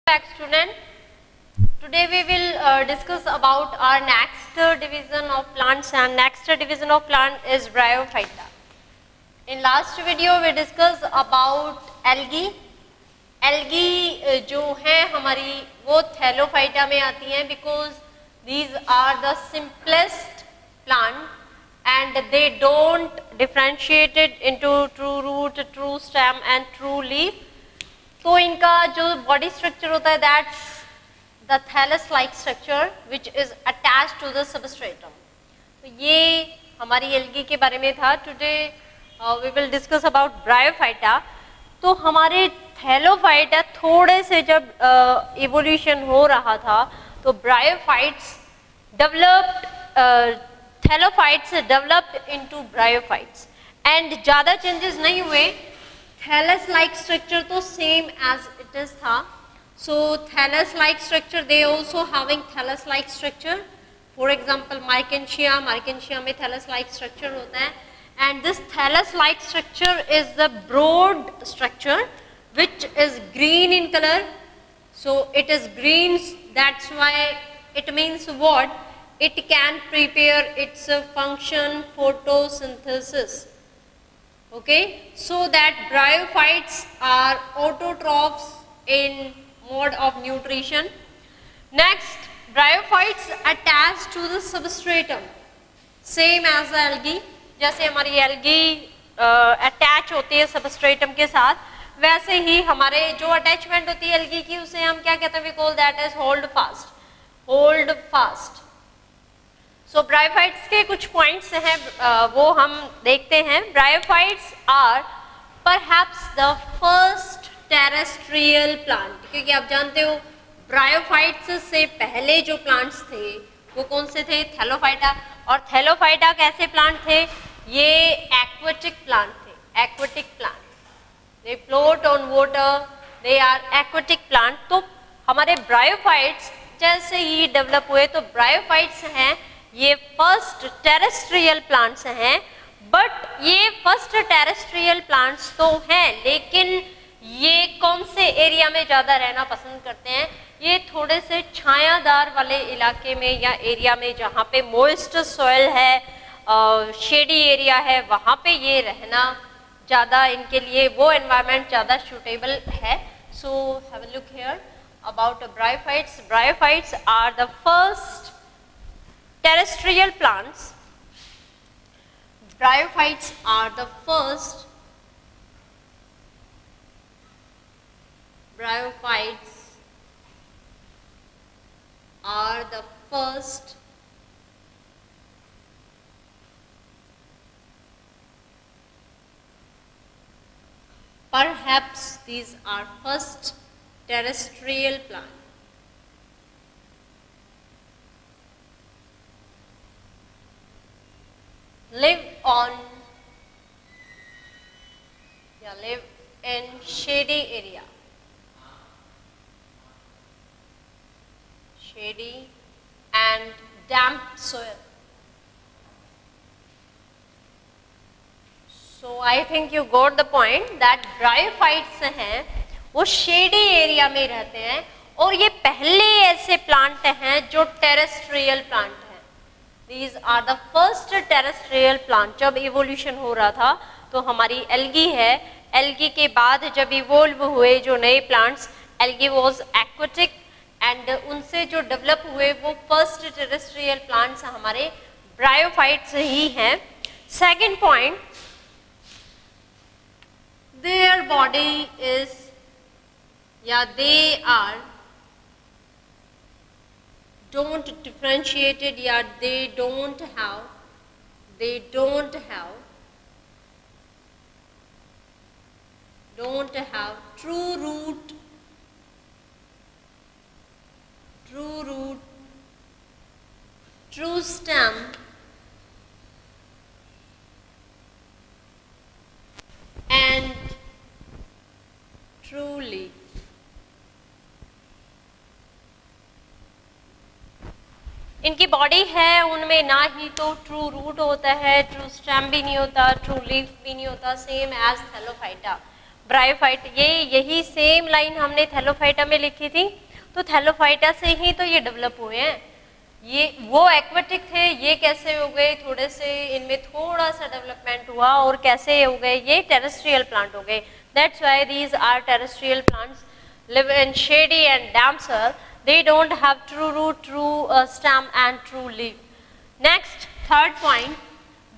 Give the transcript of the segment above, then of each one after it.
Back student, today we will discuss about our next division of plants, and next division of plant is Bryophyta. In last video we discussed about algae. Algae जो है हमारी वो Thallophyta में आती हैं because these are the simplest plant and they don't differentiate it into true root, true stem and true leaf. तो इनका जो बॉडी स्ट्रक्चर होता है that's the thallus like structure which is attached to the substratum. तो ये हमारी algae के बारे में था. Today we will discuss about bryophyta. तो हमारे थैलोफाइटा थोड़े से जब इवोल्यूशन हो रहा था तो bryophytes developed, thallophytes developed into bryophytes and ज़्यादा चेंजेस नहीं हुए. थैलस लाइक स्ट्रक्चर तो सेम एज इट इज था. So thallus like structure they also having thallus like structure. For example Marchantia में थैलस लाइक स्ट्रक्चर होता है and this thallus like structure is the broad structure which is green in colour. So it is green, that's why it means what, it can prepare its function photosynthesis. Okay, so that bryophytes are autotrophs in mode of nutrition. Next, bryophytes attach to the substratum same as the algae. जैसे हमारी algae attach होती है substratum के साथ, वैसे ही हमारे जो attachment होती है algae की उसे हम क्या कहते हैं, we call that as hold fast. hold fast. So bryophytes के कुछ पॉइंट्स हैं वो हम देखते हैं. Bryophytes are perhaps the first terrestrial plant, क्योंकि आप जानते हो ब्रायोफाइट्स से पहले जो प्लांट्स थे वो कौन से थे, थैलोफाइटा. और थैलोफाइटा कैसे प्लांट थे, ये एक्वेटिक प्लांट थे. Aquatic plant, they float on water, they are aquatic plant. तो हमारे ब्रायोफाइट्स जैसे ही डेवलप हुए तो ब्रायोफाइट्स हैं ये फर्स्ट टेरेस्ट्रियल प्लांट्स हैं. बट ये फर्स्ट टेरेस्ट्रियल प्लांट्स तो हैं, लेकिन ये कौन से एरिया में ज़्यादा रहना पसंद करते हैं, ये थोड़े से छायादार वाले इलाके में या एरिया में जहाँ पे मॉइस्ट सॉइल है, शेडी एरिया है, वहाँ पे ये रहना ज़्यादा इनके लिए वो एनवायरनमेंट ज़्यादा सूटेबल है. So have a look here about bryophytes. Bryophytes are the first terrestrial plants. Bryophytes are the first. Bryophytes are the first perhaps these are first terrestrial plants. Live in shady area, shady and damp soil. So I think you got the point that bryophytes हैं वो shady area में रहते हैं और ये पहले ऐसे plant हैं जो टेरेस्ट्रियल प्लांट हैं. These are the first terrestrial plant. जब इवोल्यूशन हो रहा था तो हमारी एल्गी है, एल्गी के बाद जब इवोल्व हुए जो नए plants, algae was aquatic and उनसे जो डेवलप हुए वो फर्स्ट टेरेस्ट्रियल प्लांट्स हमारे ब्रायोफाइट्स ही हैं. Second point, their body is या they are don't differentiate it, yet they don't have true root, true stem and true leaf. इनकी body है उनमें ना ही तो ट्रू रूट होता है, ट्रू स्टेम भी नहीं होता, ट्रू लीफ भी नहीं होता, सेम एज थैलोफाइटा. ब्रायोफाइट, ये यही सेम लाइन हमने थैलोफाइटा में लिखी थी, तो थैलोफाइटा से ही तो ये डेवलप हुए हैं। ये वो एक्वेटिक थे, ये कैसे हो गए, थोड़े से इनमें थोड़ा सा डेवलपमेंट हुआ और कैसे हो गए, ये टेरेस्ट्रियल प्लांट हो गए। That's why these are terrestrial plants, live in shady and damp soil. They don't have true root, true stem and true leaf. Next, third point,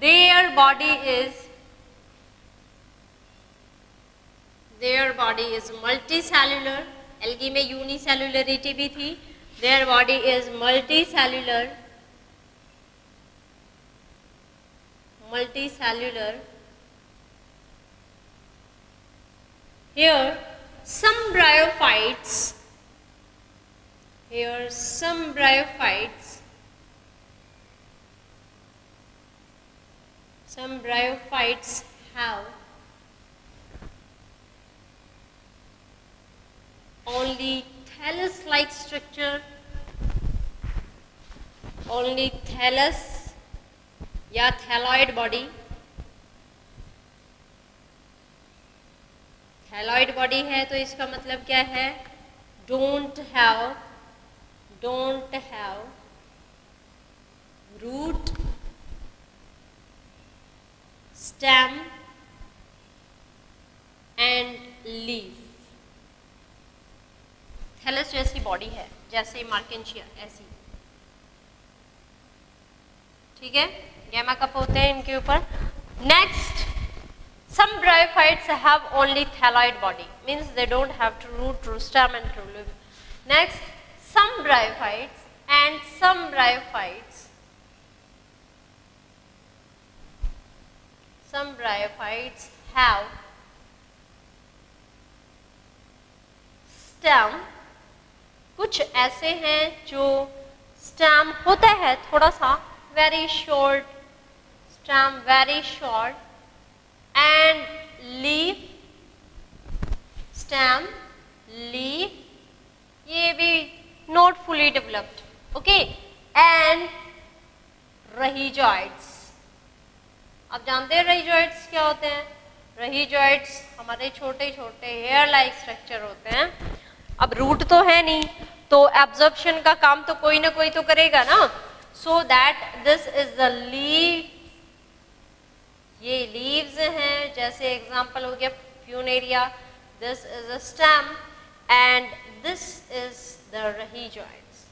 their body is multicellular. Algae में unicellularity भी थी. Their body is multicellular. Here some bryophytes have only thallus-like structure, only thallus या thalloid body. Thalloid body है तो इसका मतलब क्या है, don't have root, stem and leaf. Thallus जैसी बॉडी है, जैसे मार्केंशिया ऐसी, ठीक है, गैमा कप होते हैं इनके ऊपर। Next, some bryophytes have only thalloid body, means they don't have true root, true stem and true leaf. Next, some bryophytes have stem, कुछ ऐसे हैं जो stem होता है थोड़ा सा very short, stem very short, and leaf, stem, leaf, ये भी not fully developed, okay, and rhizoids। आप जानते हैं rhizoids क्या होते हैं? rhizoids हमारे छोटे छोटे हेयर लाइक स्ट्रक्चर होते हैं। अब रूट तो है नहीं, तो एब्जॉर्प्शन का काम तो कोई ना कोई तो करेगा ना, so that this is the leaf, ये लीव्स हैं, जैसे एग्जांपल हो गया Funaria, this is a stem and this is the rhizoids.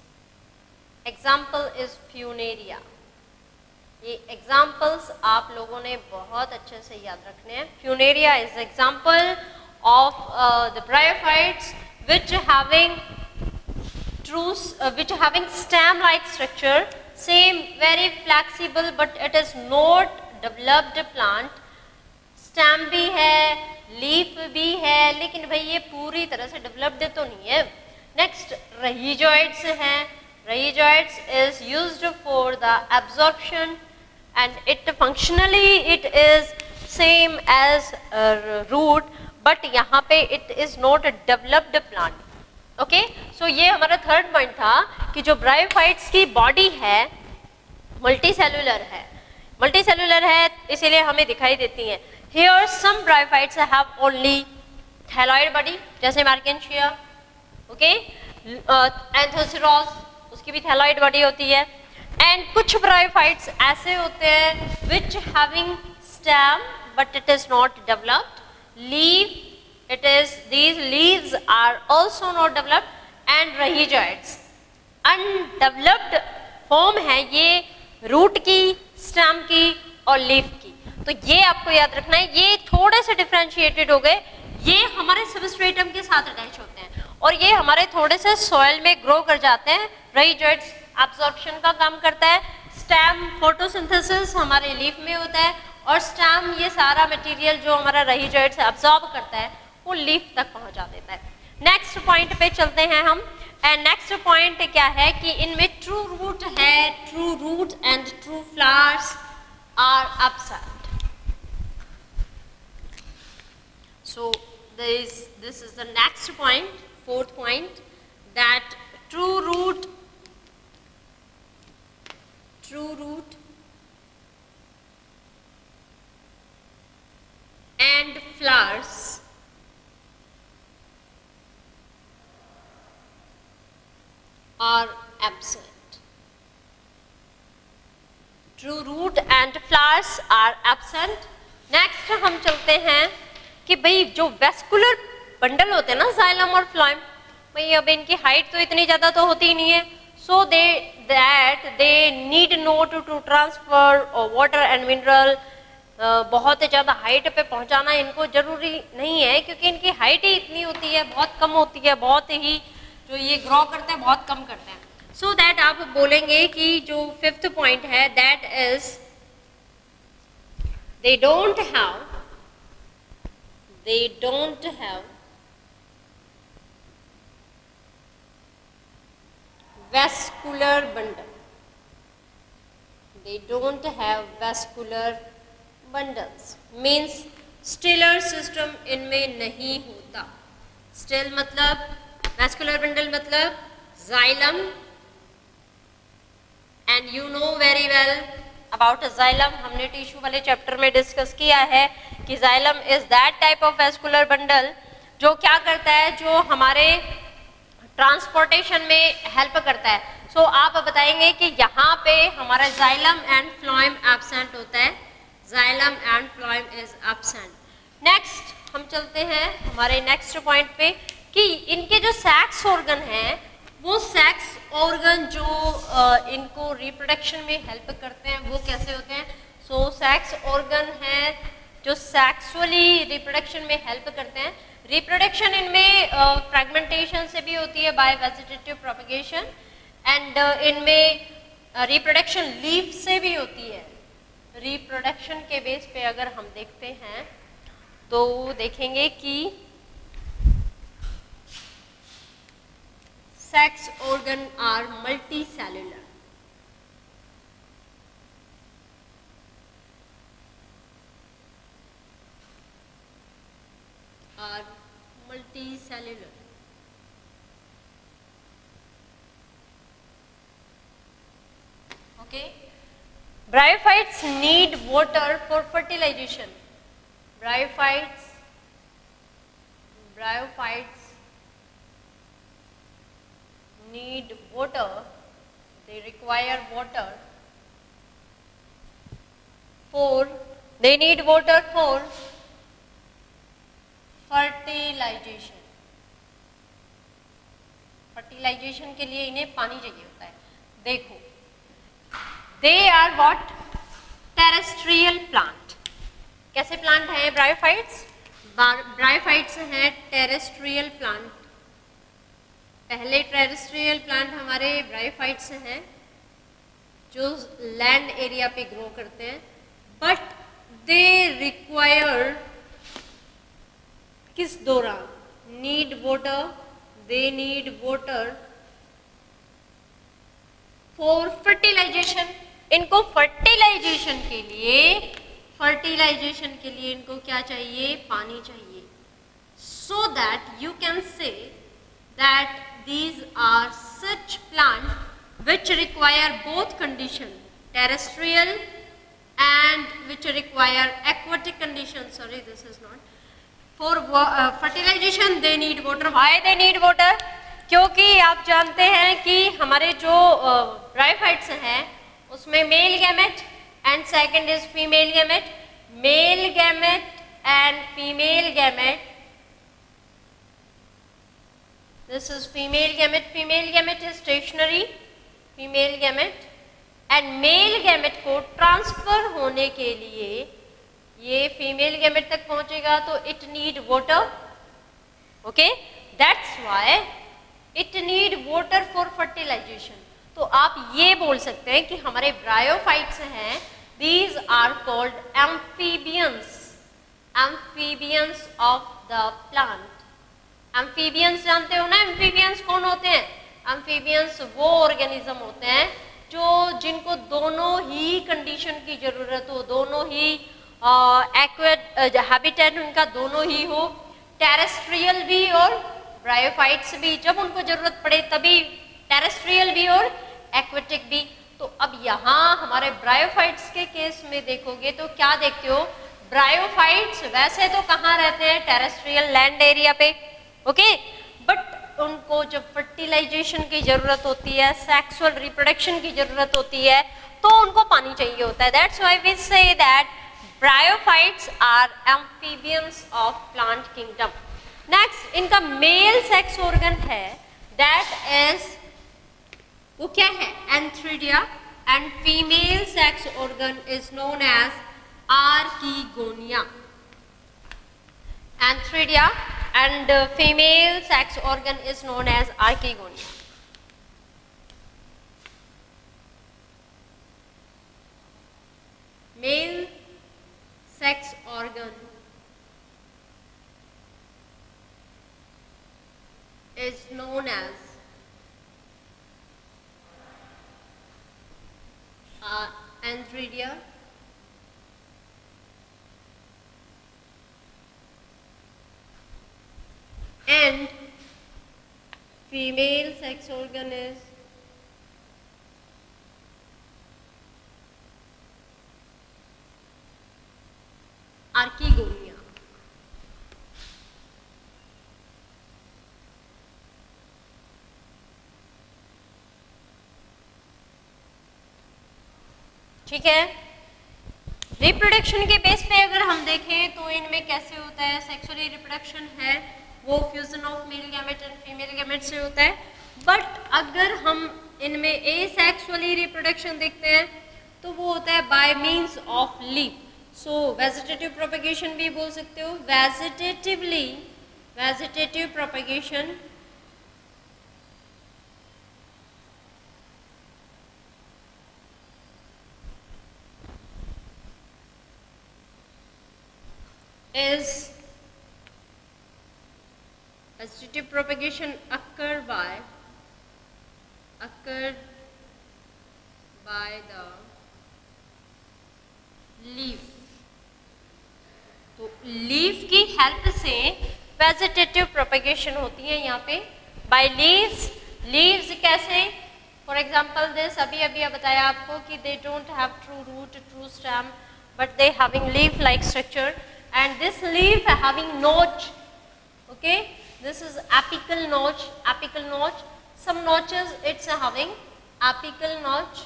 Example is Funaria. ये एग्जांपल्स आप लोगों ने बहुत अच्छे से याद रखने हैं। Funaria is example of the bryophytes which having stem like structure, same very flexible but it is not developed plant, stem भी है, लीफ भी है, लेकिन भाई ये पूरी तरह से डेवलप्ड तो नहीं है। नेक्स्ट, रहीजॉइड्स हैं। Rhizoids is used for the absorption and it functionally it is same as root, but यहाँ पे it is not a developed plant. Okay, so ये हमारा थर्ड पॉइंट था कि जो ब्रायोफाइट्स की बॉडी है मल्टीसेलुलर है, मल्टीसेलुलर है इसीलिए हमें दिखाई देती हैं। Here some bryophytes have only thalloid body, जैसे मार्केंशिया, ओके, एंथोसिरोस उसकी भी thalloid body होती है। एंड कुछ ब्रायोफाइट्स ऐसे होते हैं which having stem but it is not developed, leaf, it is these leaves are also not developed, and rhizoids undeveloped form है ये रूट की, स्टेम की और लीफ की। तो ये आपको याद रखना है, ये थोड़े से डिफरेंशिएटेड हो गए, ये हमारे सबस्ट्रेटम के साथ अटैच होते हैं और ये हमारे थोड़े से सॉइल में ग्रो कर जाते हैं। रहीजॉइड्स एब्जॉर्प्शन का काम करता है, स्टेम फोटोसिंथेसिस हमारे लीफ में होता है और स्टेम ये सारा मटेरियल जो हमारा रहीजॉइड्स एब्जॉर्ब करता है वो लीफ तक पहुंचा देता है। नेक्स्ट पॉइंट पे चलते हैं हम। एंड नेक्स्ट पॉइंट क्या है कि इनमें ट्रू रूट है, true root and true flowers are upside. So this is the next point, fourth point, that true root and flowers are absent. True root and flowers are absent. Next हम चलते हैं कि भाई जो vascular bundle होते हैं ना xylem और फ्लोएम, भाई अब इनकी हाइट तो इतनी ज़्यादा तो होती ही नहीं है, so they need not to transfer water and mineral. बहुत ज़्यादा हाइट पे पहुंचाना इनको जरूरी नहीं है, क्योंकि इनकी हाइट ही इतनी होती है, बहुत कम होती है, बहुत ही जो ये ग्रो करते हैं बहुत कम करते हैं. सो दैट आप बोलेंगे कि जो फिफ्थ पॉइंट है that is they don't have vascular bundle. They don't have vascular bundles means स्टिलर system इनमें नहीं होता. स्टिल मतलब vascular bundle मतलब xylem, and you know very well about xylem. हमने टिश्यू वाले चैप्टर में डिस्कस किया है कि xylem is that type of vascular bundle जो क्या करता है, जो हमारे ट्रांसपोर्टेशन में हेल्प करता है. सो आप बताएंगे कि यहाँ पे हमारा xylem एंड फ्लोएम एब्सेंट होता है. xylem and phloem is absent. Next हम चलते हैं हमारे नेक्स्ट पॉइंट पे कि इनके जो सेक्स ऑर्गन हैं वो सेक्स ऑर्गन जो इनको रिप्रोडक्शन में हेल्प करते हैं वो कैसे होते हैं. सो सेक्स ऑर्गन हैं जो सेक्सुअली रिप्रोडक्शन में हेल्प करते हैं. रिप्रोडक्शन इनमें फ्रेगमेंटेशन से भी होती है बाय वेजिटेटिव प्रोपगेशन, एंड इनमें रिप्रोडक्शन लीफ से भी होती है. रिप्रोडक्शन के बेस पे अगर हम देखते हैं तो देखेंगे कि sex organ are multicellular. Are multicellular. Okay. Bryophytes need water for fertilization. Bryophytes need water. They require water for. They need water for fertilization. Fertilization के लिए इन्हें पानी चाहिए होता है. देखो, they are what? Terrestrial plant. कैसे plant हैं ब्रायोफाइट्स? ब्रायोफाइट्स हैं टेरेस्ट्रियल प्लांट. पहले टेरेस्ट्रियल प्लांट हमारे ब्रायोफाइट्स हैं जो लैंड एरिया पे ग्रो करते हैं, बट दे रिक्वायर किस दौरान? Need water. They need water for fertilisation. इनको फर्टिलाइजेशन के लिए इनको क्या चाहिए? पानी चाहिए. So that you can say that these are such plant which require both condition, terrestrial and which require aquatic condition. Sorry, this is not for fertilization. They need water. Why they need water? क्योंकि आप जानते हैं कि हमारे जो bryophytes हैं उसमें male gamete and second is female gamete. Male gamete and female gamete. This is female gamete. Female gamete is stationary. Female gamete and male gamete को ट्रांसफर होने के लिए ये फीमेल गैमेट तक पहुंचेगा तो it need water. Okay, that's why it need water for fertilization. तो आप ये बोल सकते हैं कि हमारे ब्रायोफाइट्स हैं, these are called amphibians. Amphibians of the plant. Amphibians जानते हो ना? एम्फीबियंस कौन होते हैं? एम्फीबियंस वो ऑर्गेनिज्म होते हैं जो जिनको दोनों ही कंडीशन की जरूरत हो, दोनों ही एक्वेट हैबिटेट उनका दोनों ही हो, टेरेस्ट्रियल भी और ब्रायोफाइट्स भी. जब उनको जरूरत पड़े तभी टेरेस्ट्रियल भी और एक्वेटिक भी. तो अब यहाँ हमारे ब्रायोफाइट्स के केस में देखोगे तो क्या देखते हो? ब्रायोफाइट्स वैसे तो कहाँ रहते हैं? टेरेस्ट्रियल लैंड एरिया पे. ओके, बट उनको जब फर्टिलाइजेशन की ज़रूरत होती है, सेक्सुअल रिप्रोडक्शन की ज़रूरत होती है, तो उनको पानी चाहिए होता है. That's why we say that bryophytes are amphibians of plant kingdom. Next इनका मेल सेक्स ऑर्गन है, दैट इज, वो क्या है, antheridia, and female sex organ is known as archegonia. Antheridia and female sex organ is known as archegonia. Male sex organ is known as Antheridia. And female sex organ is archegonia. ठीक है. Reproduction के base पे अगर हम देखें तो इनमें कैसे होता है, सेक्सुअली रिप्रोडक्शन है वो fusion of male gamete and female gamete से होता है. बट अगर हम इनमें एसेक्सुअली रिप्रोडक्शन देखते हैं तो वो होता है by means of leaf. So vegetative propagation भी बोल सकते हो. Vegetative propagation is vegetative propagation occurred by the leaf. तो लीफ की हेल्प से वेजिटेटिव प्रोपेगेशन होती है यहाँ पे बाय लीव्स. लीव्स कैसे, फॉर एग्जाम्पल दिस, अभी बताया आपको कि they don't have true root, true stem, but they having leaf like structure, and this leaf having notch. Okay, this is apical notch. Some notches it's having apical notch.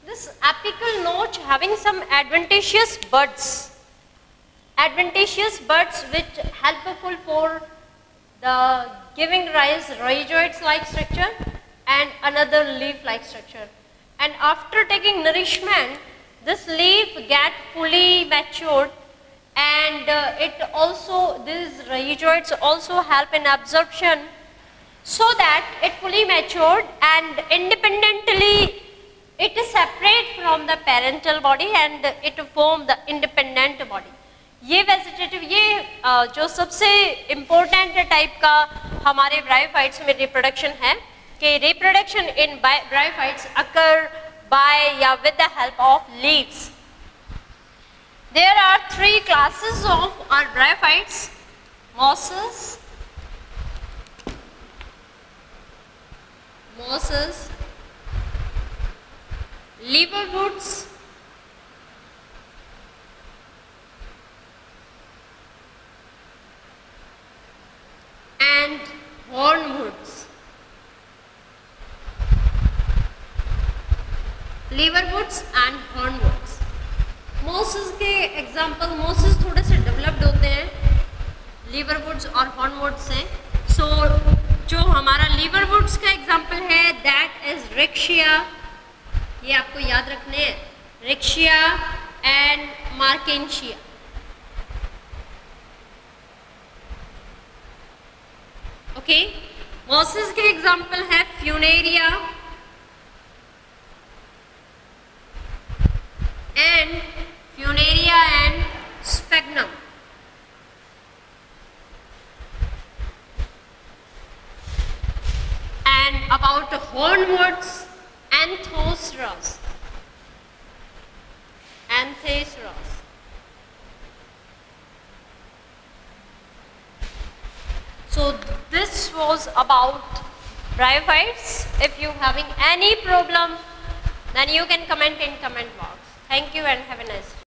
This apical notch having some adventitious buds which helpful for the giving rise rhizoids like structure and another leaf like structure. And after taking nourishment, this leaf get fully matured, and these rhizoids also help in absorption, so that it fully matured and independently it is separate from the parental body and it form the independent body. ये vegetative, ये जो सबसे important type का हमारे bryophytes में reproduction है कि reproduction in bryophytes occur by with the help of leaves. There are 3 classes of our bryophytes: mosses, liverwoods, and hornwoods. Liverwoods and hornwoods. Mosses के एग्जांपल, मोसेस थोड़े से डेवलप्ड होते हैं लीवरवुड्स और हॉर्नवुड्स से. सो जो हमारा लीवरवुड्स का एग्जांपल है दैट इज रिक्शिया, ये आपको याद रखने हैं, रिक्शिया एंड मार्केंशिया. ओके, मोसेस के एग्जांपल है Funaria and sphagnum. And about hornwoods, Anthoceras. So this was about bryophytes. If you having any problem, then you can comment in comment box. Thank you and have a nice day.